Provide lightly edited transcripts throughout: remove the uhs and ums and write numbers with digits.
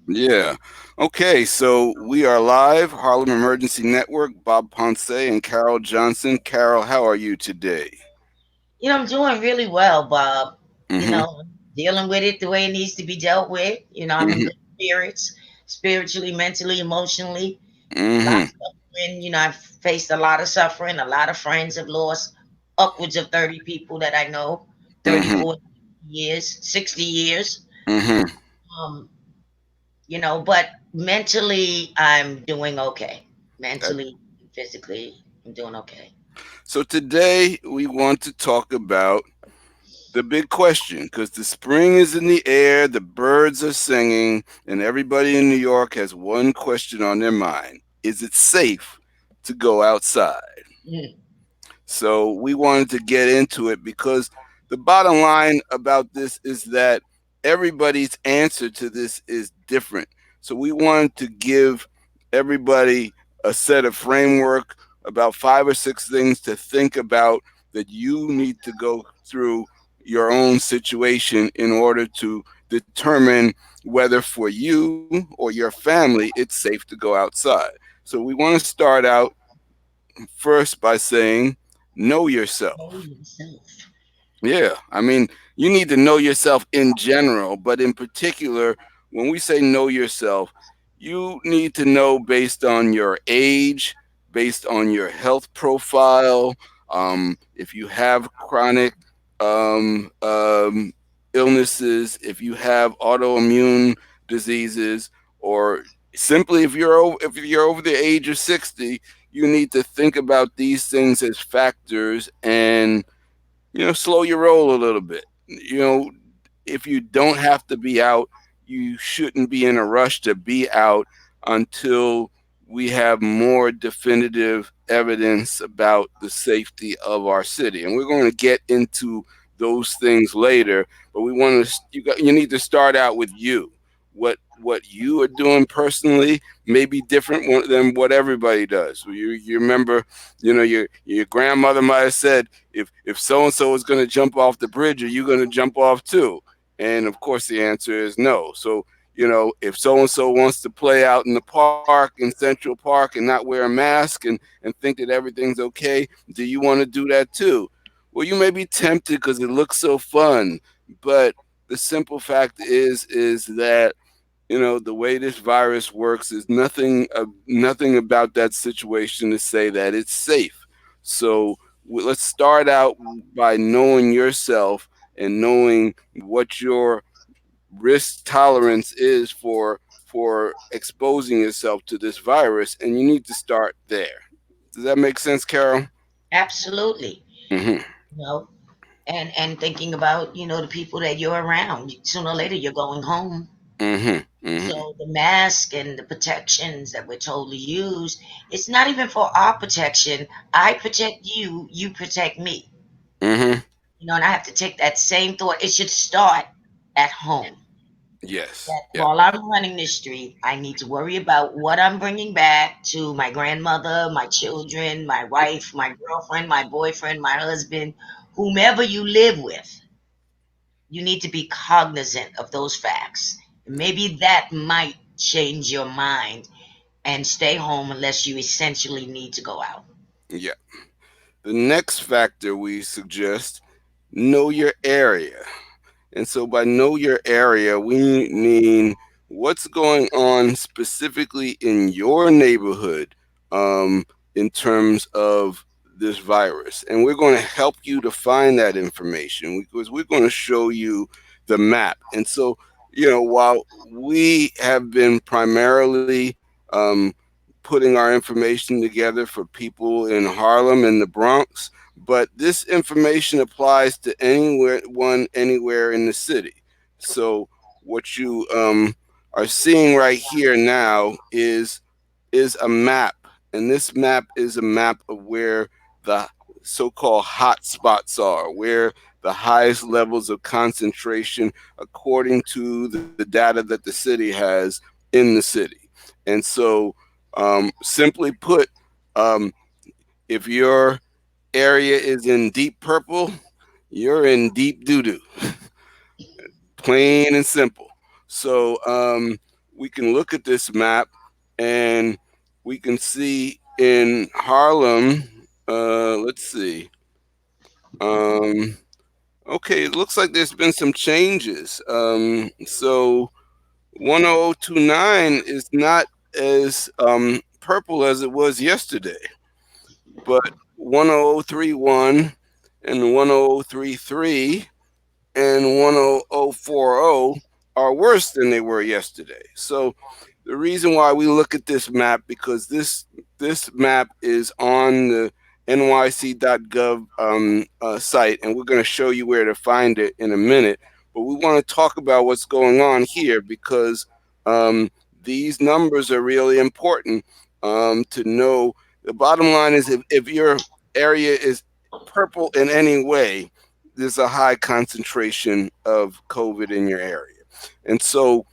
Yeah. Okay, so we are live, Harlem Emergency Network, Bob Ponce and Carol Johnson. Carol, how are you today? I'm doing really well, Bob. Mm-hmm. Dealing with it the way it needs to be dealt with. I'm in Mm-hmm. good spirits, spiritually, mentally, emotionally. A lot Mm-hmm. of suffering. I've faced a lot of suffering. A lot of friends have lost upwards of 30 people that I know, 30, Mm-hmm. 40 years, 60 years. Mm-hmm. Um, but mentally, I'm doing okay. That- Mentally, physically, I'm doing okay. So today we want to talk about the big question because the spring is in the air, the birds are singing, and everybody in New York has one question on their mind. Is it safe to go outside? Mm. So we wanted to get into it because the bottom line about this is that everybody's answer to this is different. So we wanted to give everybody a set of framework about 5 or 6 things to think about that you need to go through your own situation in order to determine whether for you or your family it's safe to go outside. So we want to start out first by saying, know Know yourself. yourself. Yeah, I mean, you need to know yourself in general, but in particular, when we say know yourself, you need to know based on your age, based on your health profile, if you have chronic um, um, illnesses, if you have autoimmune diseases, or simply if you're over the age of 60, you need to think about these things as factors and slow your roll a little bit. If you don't have to be out, you shouldn't be in a rush to be out until we have more definitive evidence about the safety of our city. And we're going to get into those things later, but you need to start out with you. What you are doing personally may be different than what everybody does. You remember, your grandmother might have said, if so and so is going to jump off the bridge, are you going to jump off too? And of course, the answer is no. So, if so and so wants to play out in the park in Central Park and not wear a mask and think that everything's okay, do you want to do that too? Well, you may be tempted because it looks so fun, but the simple fact is that the way this virus works is nothing about that situation to say that it's safe. So let's start out by knowing yourself and knowing what your risk tolerance is for exposing yourself to this virus, and you need to start there. Does that make sense, Carol? Absolutely. Mm-hmm. You know, and thinking about the people that you're around. Sooner or later, you're going home. Mm-hmm. Mm-hmm. So the mask and the protections that we're told to use, it's not even for our protection. I protect you, you protect me. Mm-hmm. And I have to take that same thought. It should start at home. Yes. That Yeah. while I'm running this street, I need to worry about what I'm bringing back to my grandmother, my children, my wife, my girlfriend, my boyfriend, my husband, whomever you live with. You need to be cognizant of those facts. Maybe that might change your mind and stay home unless you essentially need to go out. Yeah. The next factor we suggest, know your area. And so by know your area, we mean what's going on specifically in your neighborhood um, in terms of this virus. And we're going to help you to find that information because we're going to show you the map. And so, while we have been primarily putting our information together for people in Harlem and the Bronx, but this information applies to anywhere in the city. So what you are seeing right here now is a map, and this map is a map of where the so-called hot spots are, where the highest levels of concentration according to the data that the city has in the city. And so, simply put, um, if your area is in deep purple, you're in deep doo doo, plain and simple. So, we can look at this map and we can see in Harlem, let's see. Um, okay, it looks like there's been some changes. So 10029 is not as purple as it was yesterday, but 10031 and 10033 and 10040 are worse than they were yesterday. So the reason why we look at this map, because this map is on the nyc.gov site, and we're going to show you where to find it in a minute. But we want to talk about what's going on here because um, these numbers are really important to know. The bottom line is if your area is purple in any way, there's a high concentration of COVID in your area. And so,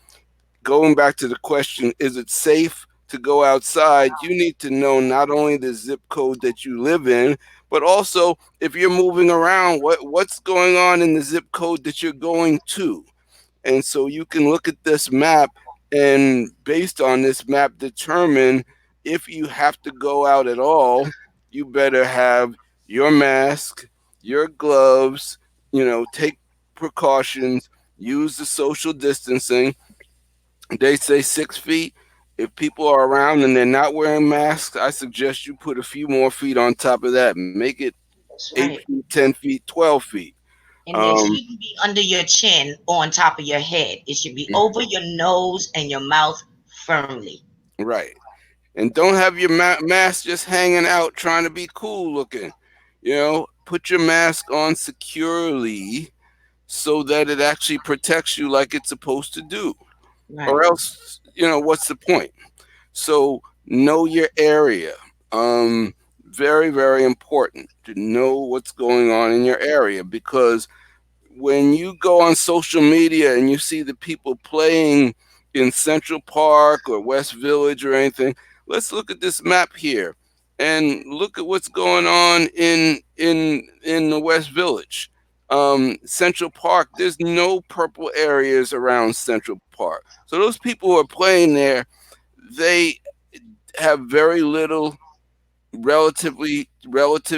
going back to the question, is it safe to go outside? You need to know not only the zip code that you live in, but also if you're moving around, what's going on in the zip code that you're going to. And so you can look at this map and based on this map determine if you have to go out at all, you better have your mask, your gloves, take precautions, use the social distancing. They say 6 feet. If people are around and they're not wearing masks, I suggest you put a few more feet on top of that. Make it That's 8 feet, right. 10 feet, 12 feet. And it Um, shouldn't be under your chin or on top of your head. It should be over your nose and your mouth firmly. right. And don't have your mask just hanging out trying to be cool looking. Put your mask on securely so that it actually protects you like it's supposed to do. Or Right. else, what's the point? So know your area. Very, very important to know what's going on in your area because when you go on social media and you see the people playing in Central Park or West Village or anything, let's look at this map here and look at what's going on in the West Village. Central Park, there's no purple areas around Central Park. So those people who are playing there, they have very little relative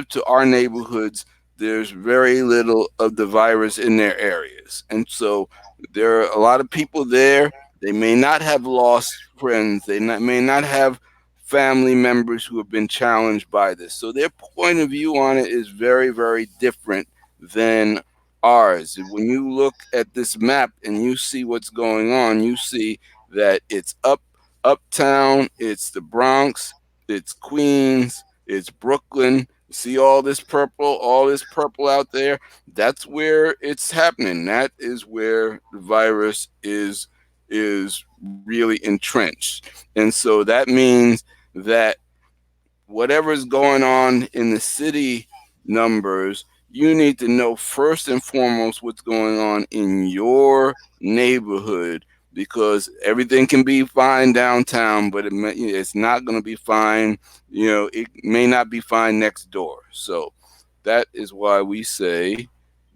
to our neighborhoods, there's very little of the virus in their areas. And so there are a lot of people there. They may not have lost friends. May not have family members who have been challenged by this. So their point of view on it is very, very different than ours. When you look at this map and you see what's going on, you see that it's uptown, it's the Bronx, it's Queens, it's Brooklyn. You see all this purple out there. That's where it's happening. That is where the virus is really entrenched. And so that means that whatever's going on in the city numbers, you need to know first and foremost what's going on in your neighborhood because everything can be fine downtown, but it's not going to be fine. It may not be fine next door. So that is why we say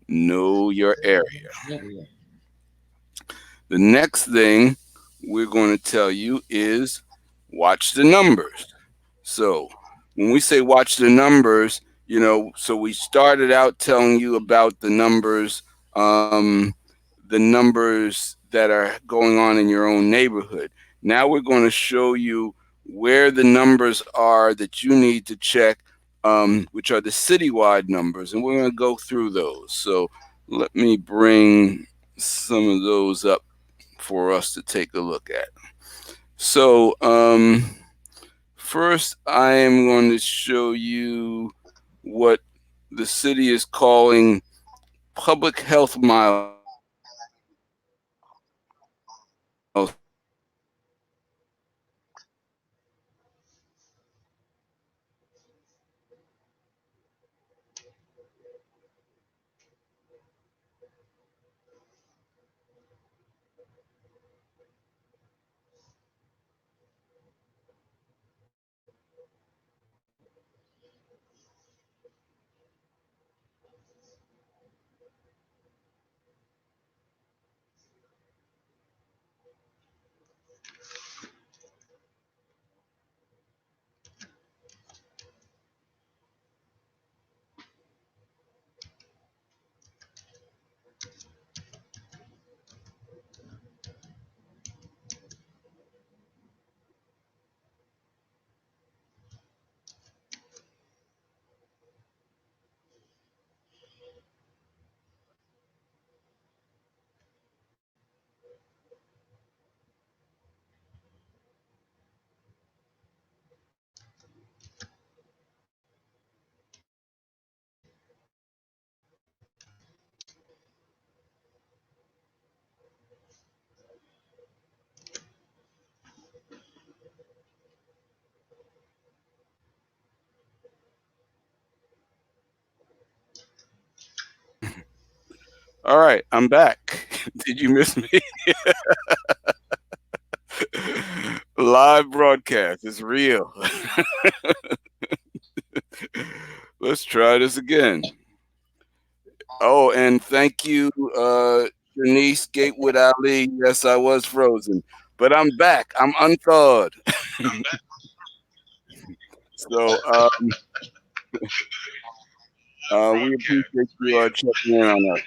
know your area. The next thing we're going to tell you is watch the numbers. So when we say watch the numbers, so we started out telling you about the numbers that are going on in your own neighborhood. Now we're going to show you where the numbers are that you need to check, which are the citywide numbers, and we're going to go through those. So let me bring some of those up for us to take a look at. So, first, I am going to show you what the city is calling public health milestones. All right, I'm back. Did you miss me? Live broadcast. It's real. Let's try this again. Oh, and thank you, Denise Gatewood Ali. Yes, I was frozen, but I'm back. I'm unthawed. So we appreciate you checking in on us.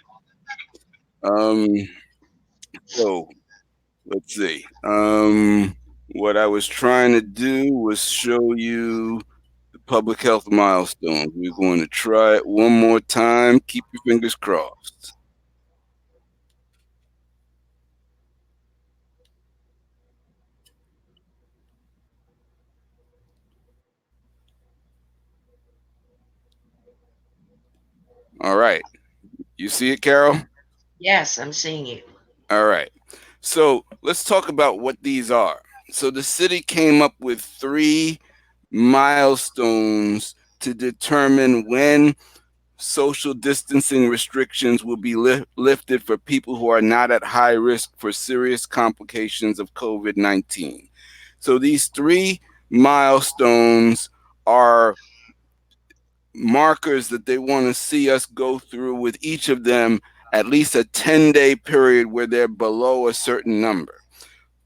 So let's see. What I was trying to do was show you the public health milestones. We're going to try it one more time. Keep your fingers crossed. All right. You see it, Carol? Yes, I'm seeing it. All right. So let's talk about what these are. So the city came up with three milestones to determine when social distancing restrictions will be lifted for people who are not at high risk for serious complications of COVID 19. So these three milestones are markers that they want to see us go through with each of them at least a 10-day period where they're below a certain number.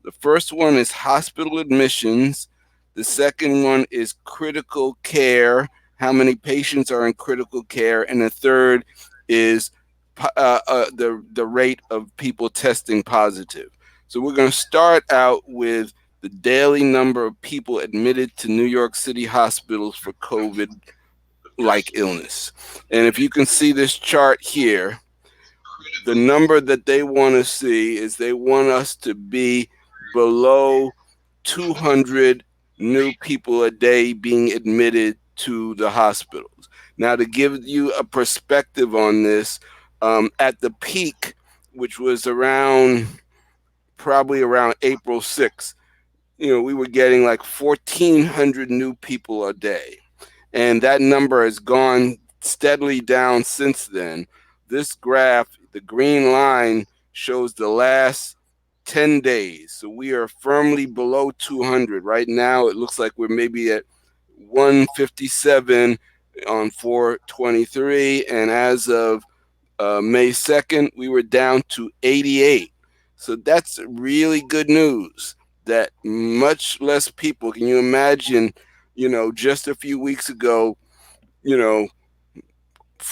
The first one is hospital admissions. The second one is critical care, how many patients are in critical care. And the third is the rate of people testing positive. So we're going to start out with the daily number of people admitted to New York City hospitals for COVID like illness. And if you can see this chart here, the number that they want to see is they want us to be below 200 new people a day being admitted to the hospitals. Now, to give you a perspective on this, at the peak, which was probably around April 6th, we were getting like 1,400 new people a day, and that number has gone steadily down since then. This graph, the green line, shows the last 10 days. So we are firmly below 200. Right now, it looks like we're maybe at 157 on 423. And as of May 2nd, we were down to 88. So that's really good news that much less people, can you imagine, just a few weeks ago, you know,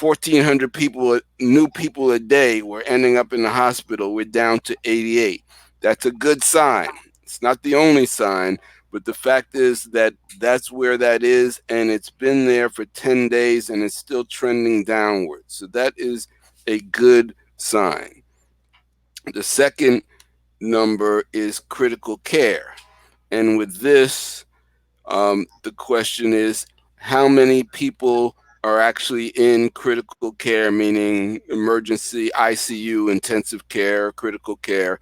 1,400 people, new people a day were ending up in the hospital. We're down to 88. That's a good sign. It's not the only sign, but the fact is that that's where that is, and it's been there for 10 days and it's still trending downwards. So that is a good sign. The second number is critical care. And with this, the question is how many people are actually in critical care, meaning emergency ICU, intensive care, critical care,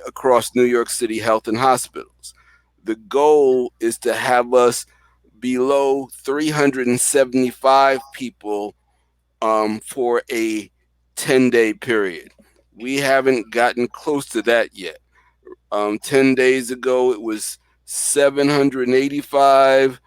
across New York City health and hospitals. The goal is to have us below 375 people for a 10-day period. We haven't gotten close to that yet. 10 days ago, it was 785.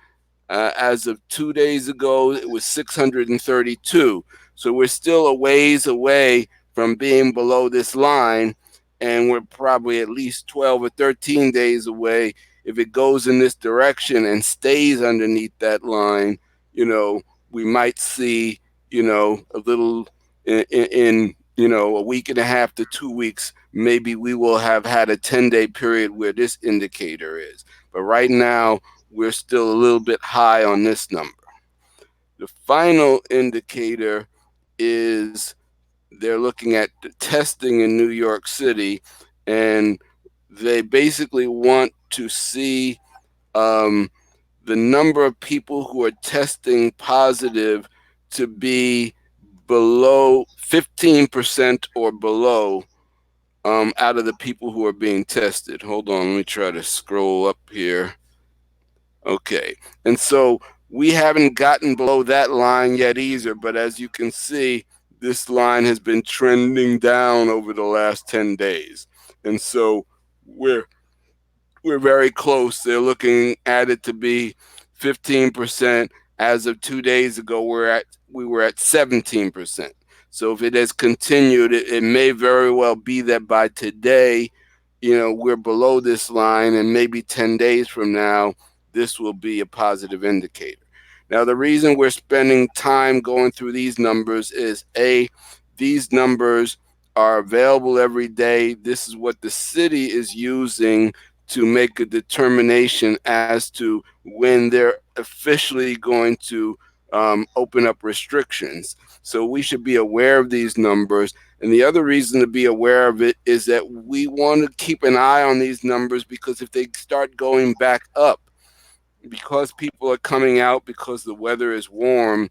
As of 2 days ago, it was 632. So we're still a ways away from being below this line, and we're probably at least 12 or 13 days away. If it goes in this direction and stays underneath that line, we might see, a little in a week and a half to 2 weeks, maybe we will have had a 10-day period where this indicator is. But right now, we're still a little bit high on this number. The final indicator is they're looking at the testing in New York City, and they basically want to see um, the number of people who are testing positive to be below 15% or below out of the people who are being tested. Hold on, let me try to scroll up here. Okay. And so we haven't gotten below that line yet either, but as you can see, this line has been trending down over the last 10 days. And so we're we're very close. They're looking at it to be 15%. As of 2 days ago, we were at 17%. So if it has continued, it may very well be that by today, we're below this line, and maybe 10 days from now, this will be a positive indicator. Now, the reason we're spending time going through these numbers is A, these numbers are available every day. This is what the city is using to make a determination as to when they're officially going to open up restrictions. So we should be aware of these numbers. And the other reason to be aware of it is that we want to keep an eye on these numbers, because if they start going back up, because people are coming out, because the weather is warm,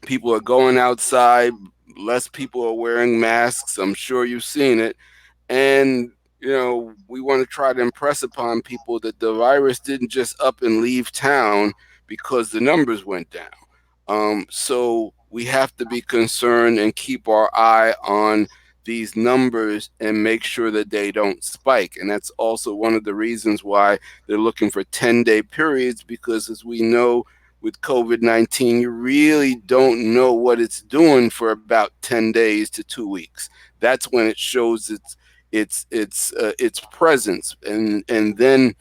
people are going outside, less people are wearing masks. I'm sure you've seen it. And, we want to try to impress upon people that the virus didn't just up and leave town because the numbers went down. So we have to be concerned and keep our eye on these numbers and make sure that they don't spike. And that's also one of the reasons why they're looking for 10-day periods, because as we know, with COVID-19, you really don't know what it's doing for about 10 days to 2 weeks. That's when it shows its presence, and then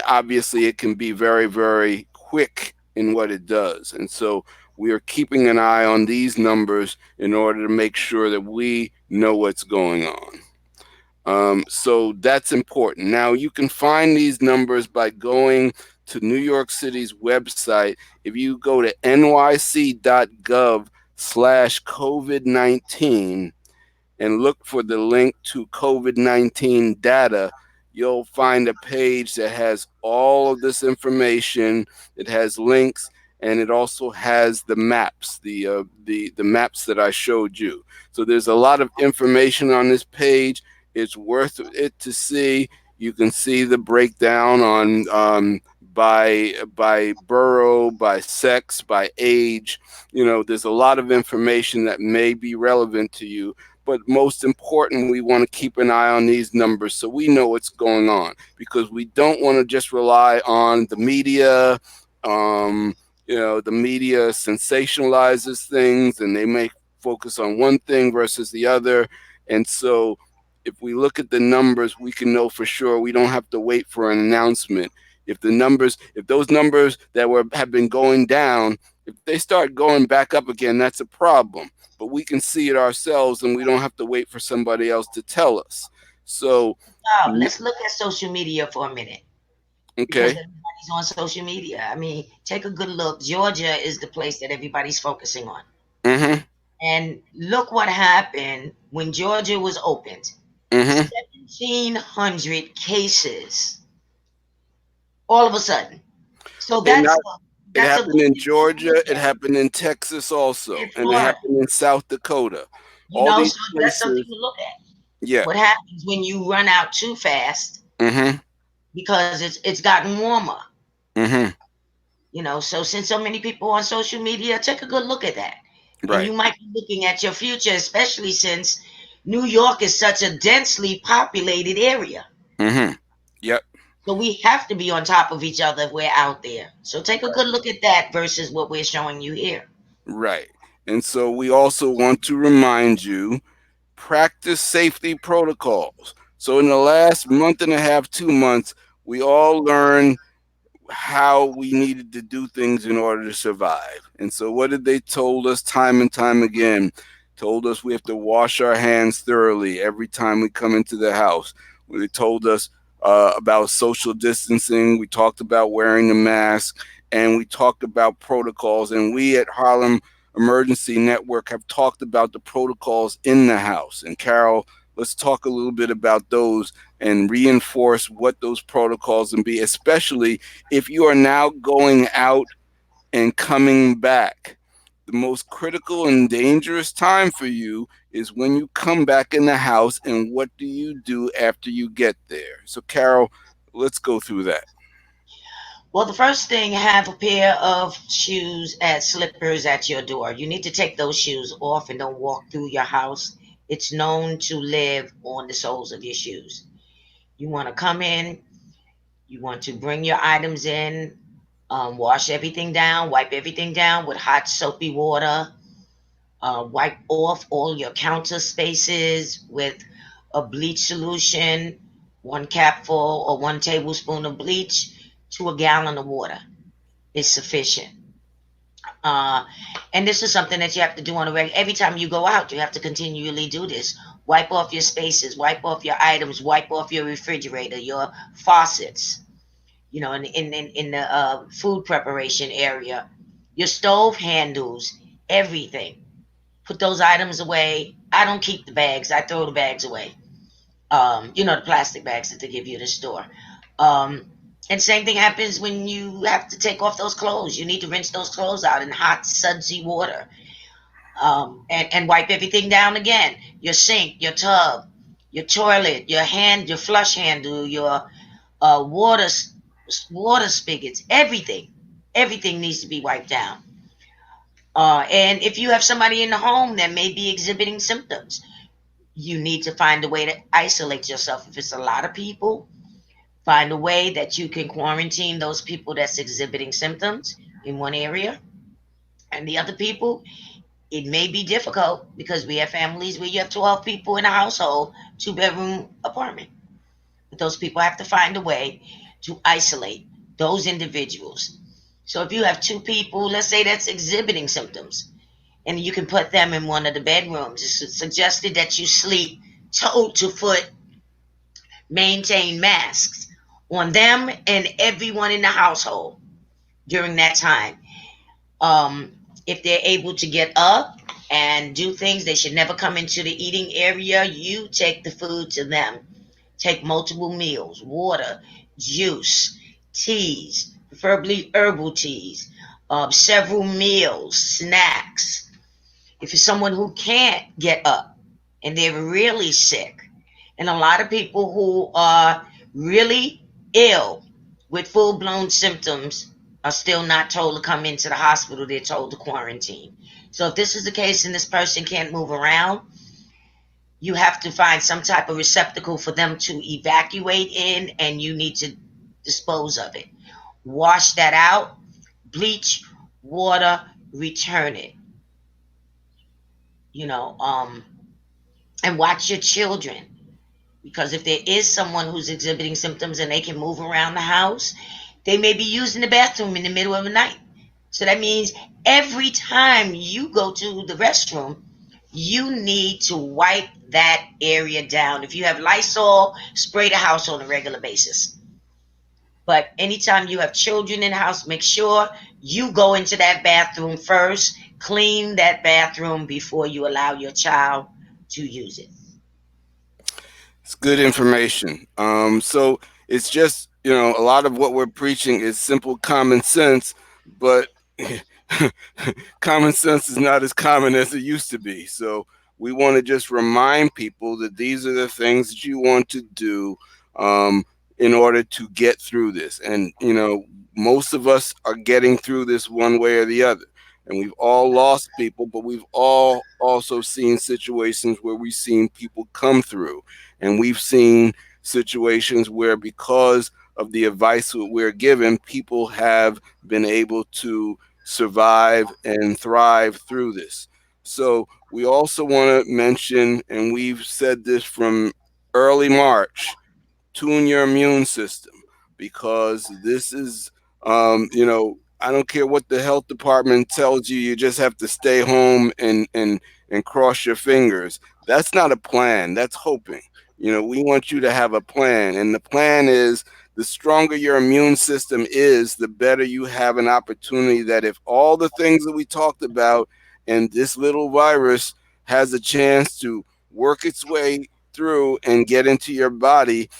obviously it can be very, very quick in what it does. And so we are keeping an eye on these numbers in order to make sure that we know what's going on. So that's important. Now, you can find these numbers by going to New York City's website. If you go to nyc.gov/COVID-19 and look for the link to COVID-19 data, you'll find a page that has all of this information. It has links, and it also has the maps, the maps that I showed you. So there's a lot of information on this page. It's worth it to see. You can see the breakdown on by borough, by sex, by age. There's a lot of information that may be relevant to you, but most important, we want to keep an eye on these numbers so we know what's going on, because we don't want to just rely on the media. The media sensationalizes things, and they may focus on one thing versus the other. And so if we look at the numbers, we can know for sure. We don't have to wait for an announcement. If those numbers that have been going down, if they start going back up again, that's a problem. But we can see it ourselves, and we don't have to wait for somebody else to tell us. So, Now, let's look at social media for a minute because okay. everybody's on social media. I mean, take a good look. Georgia is the place that everybody's focusing on. Mhm. And look what happened when Georgia was opened. Mhm. 1,700 cases all of a sudden. So And not, it that's a happened good in thing to Georgia. look It at. happened in Texas also, In and it Florida, happened in South Dakota. All these so that's something places. to look at. Yeah. What happens when you run out too fast Mhm. because it's gotten warmer? Mhm. So since so many people on social media, take a good look at that. And Right. you might be looking at your future, especially since New York is such a densely populated area. Mhm. Yep. So we have to be on top of each other if we're out there. So take a good look at that versus what we're showing you here. Right. And so we also want to remind you, practice safety protocols. So in the last month and a half, 2 months, we all learned how we needed to do things in order to survive. And so what did they told us time and time again? Told us we have to wash our hands thoroughly every time we come into the house. They told us about social distancing. We talked about wearing the mask, and we talked about protocols. And we at Harlem Emergency Network have talked about the protocols in the house. And Carol, let's talk a little bit about those and reinforce what those protocols and be, especially if you are now going out and coming back. The most critical and dangerous time for you is when you come back in the house, and what do you do after you get there? So, Carol, let's go through that. Well, the first thing, have a pair of shoes as slippers at your door. You need to take those shoes off and don't walk through your house. It's known to live on the soles of your shoes. You want to come in, you want to bring your items in, wash everything down, wipe everything down with hot soapy water, wipe off all your counter spaces with a bleach solution, one capful or 1 tablespoon of bleach to a gallon of water is sufficient. Uh, and this is something that you have to do on a regular. Every time you go out, you have to continually do this. Wipe off your spaces, wipe off your items, wipe off your refrigerator, your faucets. In the food preparation area, your stove handles, everything. Put those items away. I don't keep the bags. I throw the bags away. The plastic bags that they give you in the store. Um, and same thing happens when you have to take off those clothes. You need to rinse those clothes out in hot, sudsy water, and wipe everything down again. Your sink, your tub, your toilet, your flush handle, your water water spigots, everything needs to be wiped down. And if you have somebody in the home that may be exhibiting symptoms, you need to find a way to isolate yourself. If it's a lot of people, find a way that you can quarantine those people that's exhibiting symptoms in one area, and the other people, it may be difficult because we have families where you have 12 people in a household, 2-bedroom apartment. But those people have to find a way to isolate those individuals. So if you have 2 people, let's say that's exhibiting symptoms, and you can put them in one of the bedrooms, it's suggested that you sleep toe to foot, maintain masks on them and everyone in the household during that time. Um, if they're able to get up and do things, they should never come into the eating area. You take the food to them. Take multiple meals, water, juice, teas, preferably herbal teas, several meals, snacks. If it's someone who can't get up and they're really sick, and a lot of people who are really ill with full blown symptoms are still not told to come into the hospital, they're told to quarantine. So, if this is the case and this person can't move around, you have to find some type of receptacle for them to evacuate in, and you need to dispose of it. Wash that out, bleach, water, return it. You know, um, and watch your children, because if there is someone who's exhibiting symptoms and they can move around the house, they may be using the bathroom in the middle of the night. So that means every time you go to the restroom, you need to wipe that area down. If you have Lysol, spray the house on a regular basis. But anytime you have children in the house, make sure you go into that bathroom first, clean that bathroom before you allow your child to use it. It's good information. So it's just, a lot of what we're preaching is simple common sense, but common sense is not as common as it used to be. So we want to just remind people that these are the things that you want to do, um, in order to get through this. And, most of us are getting through this one way or the other. And we've all lost people, but we've all also seen situations where we've seen people come through. And we've seen situations where, because of the advice that we're given, people have been able to survive and thrive through this. So we also want to mention, and we've said this from early March, tune your immune system, because this is, I don't care what the health department tells you, you just have to stay home and cross your fingers. That's not a plan, that's hoping. We want you to have a plan, and the plan is, the stronger your immune system is, the better you have an opportunity that, if all the things that we talked about and this little virus has a chance to work its way through and get into your body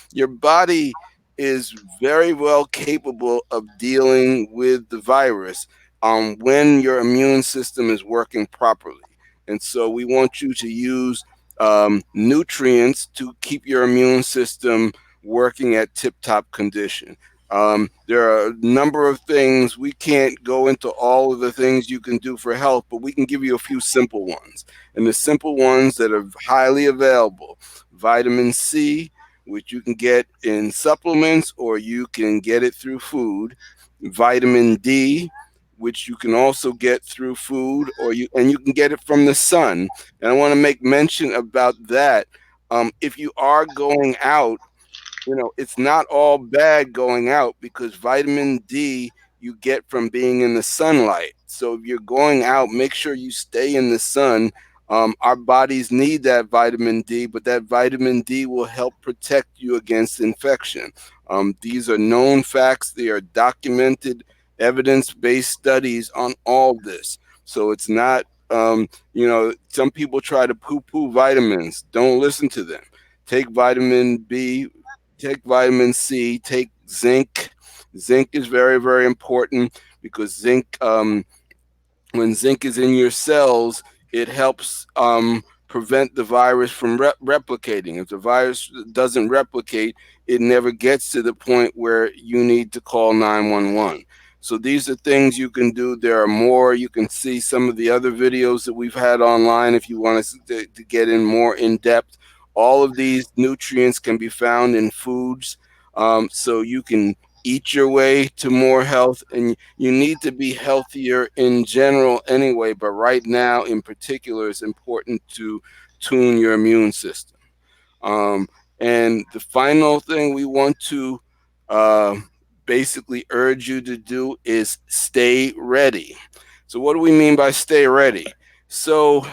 is very well capable of dealing with the virus, when your immune system is working properly. And so we want you to use, nutrients to keep your immune system working at tip top condition. There are a number of things. We can't go into all of the things you can do for health, but we can give you a few simple ones. And the simple ones that are highly available: vitamin C, which you can get in supplements or you can get it through food; vitamin D, which you can also get through food, or you can get it from the sun. And I want to make mention about that. If you are going out, it's not all bad going out, because vitamin D you get from being in the sunlight. So if you're going out, make sure you stay in the sun. Our bodies need that vitamin D, but that vitamin D will help protect you against infection. These are known facts, they are documented, evidence based studies on all this. So it's not, some people try to poo poo vitamins. Don't listen to them. Take vitamin B, take vitamin C, take zinc. Zinc is very, very important, because when zinc is in your cells, it helps prevent the virus from replicating. If the virus doesn't replicate, it never gets to the point where you need to call 911. So these are things you can do. There are more. You can see some of the other videos that we've had online if you want us to get in more in depth. All of these nutrients can be found in foods, so you can eat your way to more health, and you need to be healthier in general anyway, but right now in particular it's important to tune your immune system. um, and the final thing we want to uh, basically urge you to do is stay ready. So what do we mean by stay ready? So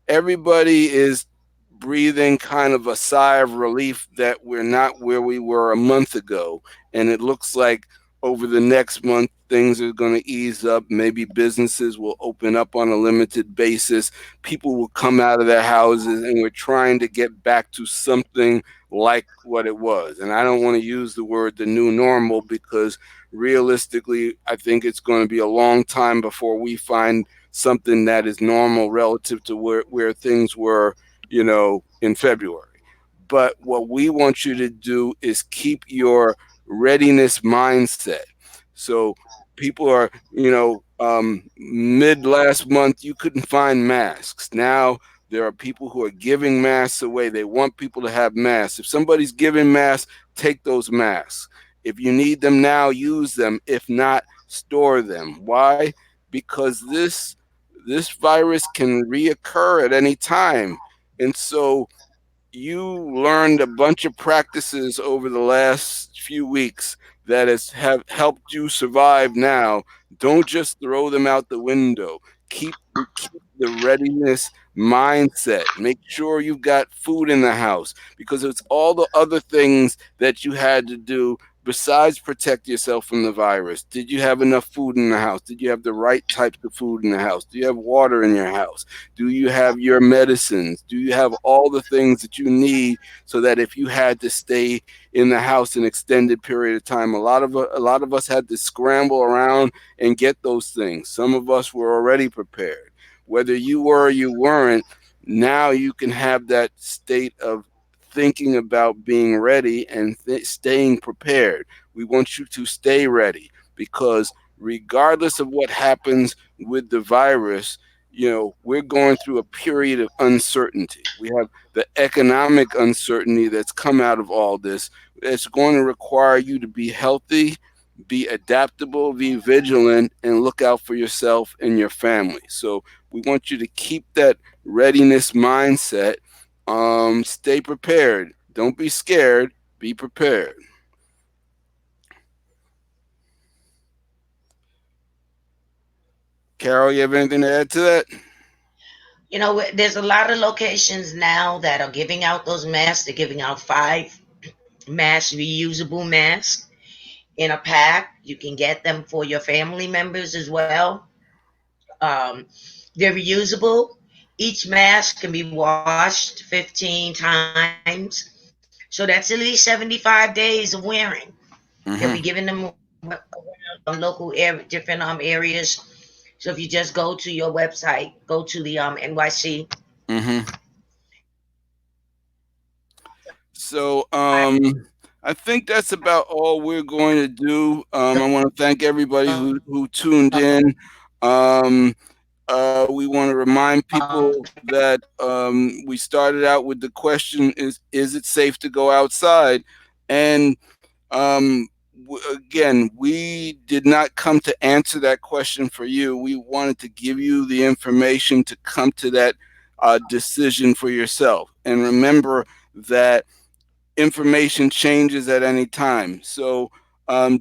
everybody is breathing kind of a sigh of relief that we're not where we were a month ago. And it looks like over the next month, things are going to ease up. Maybe businesses will open up on a limited basis. People will come out of their houses, and we're trying to get back to something like what it was. And I don't want to use the word the new normal, because realistically, I think it's going to be a long time before we find something that is normal relative to where things were, in February. But what we want you to do is keep your readiness mindset. So people are, mid last month, you couldn't find masks. Now there are people who are giving masks away. They want people to have masks. If somebody's giving masks, take those masks. If you need them now, use them. If not, store them. Why? Because this virus can reoccur at any time. And so you learned a bunch of practices over the last few weeks that have helped you survive now. Don't just throw them out the window. Keep the readiness mindset. Make sure you've got food in the house, because it's all the other things that you had to do besides protect yourself from the virus. Did you have enough food in the house? Did you have the right types of food in the house? Do you have water in your house? Do you have your medicines? Do you have all the things that you need, so that if you had to stay in the house an extended period of time? A lot of us had to scramble around and get those things. Some of us were already prepared. Whether you were or you weren't, now you can have that state of thinking about being ready and staying prepared. We want you to stay ready, because regardless of what happens with the virus, we're going through a period of uncertainty. We have the economic uncertainty that's come out of all this. It's going to require you to be healthy, be adaptable, be vigilant, and look out for yourself and your family. So we want you to keep that readiness mindset. Stay prepared. Don't be scared. Be prepared. Carol, you have anything to add to that? There's a lot of locations now that are giving out those masks. They're giving out 5 mask reusable masks in a pack. You can get them for your family members as well. Um, they're reusable. Each mask can be washed 15 times. So that's at least 75 days of wearing. They'll be giving Mm-hmm. them around local different areas. So if you just go to your website, go to the NYC, Mm-hmm. you can So find I think that's about all we're going to do. I want to thank everybody who tuned in. Um, we want to remind people that we started out with the question: is it safe to go outside? And again, we did not come to answer that question for you. We wanted to give you the information to come to that decision for yourself. And remember that information changes at any time. So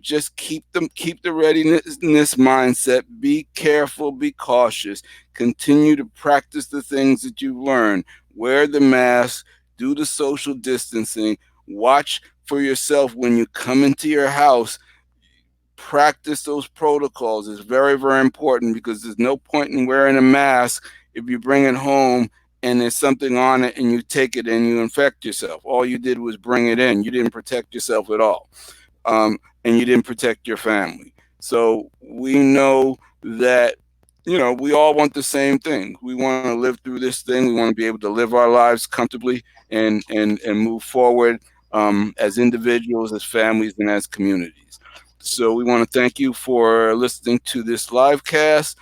just keep the readiness mindset. Be careful, be cautious. Continue to practice the things that you learn. Wear the mask, do the social distancing, watch for yourself when you come into your house. Practice those protocols. It's very, very important because there's no point in wearing a mask if you bring it home and there's something on it and you take it and you infect yourself. All you did was bring it in. You didn't protect yourself at all. And you didn't protect your family. So we know that, we all want the same thing. We want to live through this thing. We want to be able to live our lives comfortably and move forward as individuals, as families, and as communities. So we want to thank you for listening to this live cast.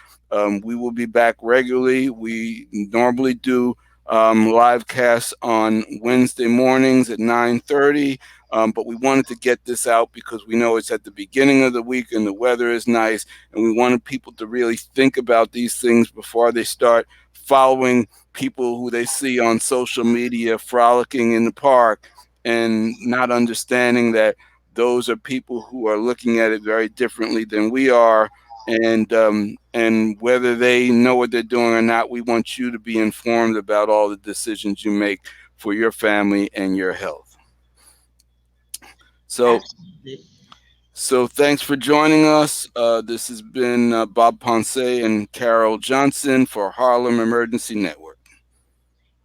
We will be back regularly. We normally do live casts on Wednesday mornings at 9:30. But we wanted to get this out because we know it's at the beginning of the week and the weather is nice, and we wanted people to really think about these things before they start following people who they see on social media frolicking in the park and not understanding that those are people who are looking at it very differently than we are. And whether they know what they're doing or not, we want you to be informed about all the decisions you make for your family and your health. So, Absolutely. so thanks for joining us. This has been Bob Ponce and Carol Johnson for Harlem Emergency Network.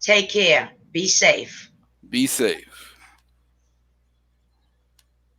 Take care. Be safe. Be safe.